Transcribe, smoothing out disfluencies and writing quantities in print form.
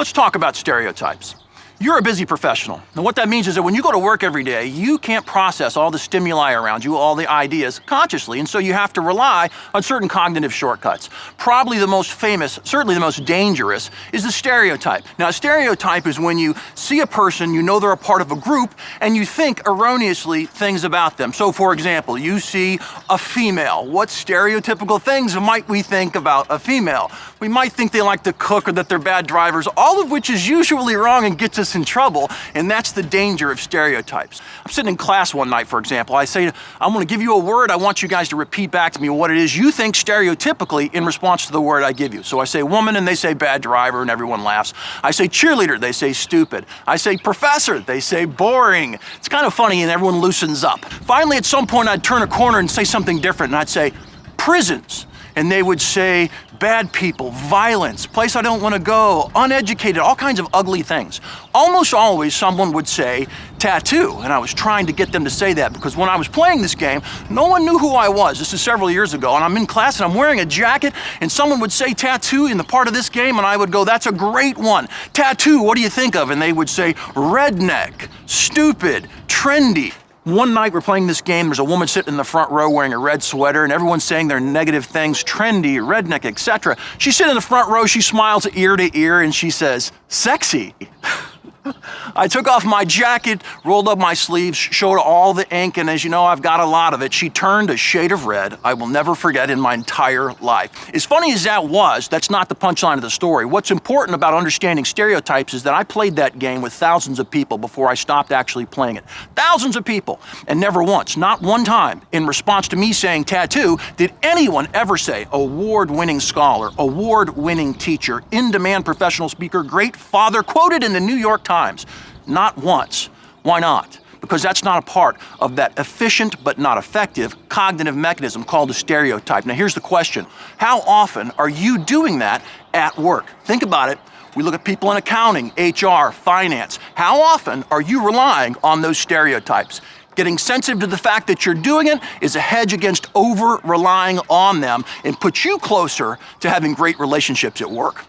Let's talk about stereotypes. You're a busy professional. Now what that means is that when you go to work every day, you can't process all the stimuli around you, all the ideas consciously, and so you have to rely on certain cognitive shortcuts. Probably the most famous, certainly the most dangerous, is the stereotype. Now a stereotype is when you see a person, you know they're a part of a group, and you think erroneously things about them. So for example, you see a female. What stereotypical things might we think about a female? We might think they like to cook or that they're bad drivers, all of which is usually wrong and gets us in trouble, and that's the danger of stereotypes. I'm sitting in class one night, for example. I say, I'm going to give you a word. I want you guys to repeat back to me what it is you think stereotypically in response to the word I give you. So I say woman, and they say bad driver, and everyone laughs. I say cheerleader, they say stupid. I say professor, they say boring. It's kind of funny, and everyone loosens up. Finally, at some point, I'd turn a corner and say something different, and I'd say prisons. And they would say bad people, violence, place I don't want to go, uneducated, all kinds of ugly things. Almost always someone would say tattoo, and I was trying to get them to say that because when I was playing this game, no one knew who I was. This is several years ago, and I'm in class and I'm wearing a jacket, and someone would say tattoo in the part of this game, and I would go, that's a great one. Tattoo, what do you think of? And they would say redneck, stupid, trendy. One night we're playing this game, there's a woman sitting in the front row wearing a red sweater, and everyone's saying their negative things, trendy, redneck, etc. She's sitting in the front row, she smiles ear to ear, and she says, sexy. I took off my jacket, rolled up my sleeves, showed all the ink, and as you know, I've got a lot of it. She turned a shade of red I will never forget in my entire life. As funny as that was, that's not the punchline of the story. What's important about understanding stereotypes is that I played that game with thousands of people before I stopped actually playing it. Thousands of people, and never once, not one time, in response to me saying tattoo, did anyone ever say award-winning scholar, award-winning teacher, in-demand professional speaker, great father, quoted in the New York Times. Not once. Why not? Because that's not a part of that efficient but not effective cognitive mechanism called a stereotype. Now here's the question. How often are you doing that at work? Think about it. We look at people in accounting, HR, finance. How often are you relying on those stereotypes? Getting sensitive to the fact that you're doing it is a hedge against over-relying on them and puts you closer to having great relationships at work.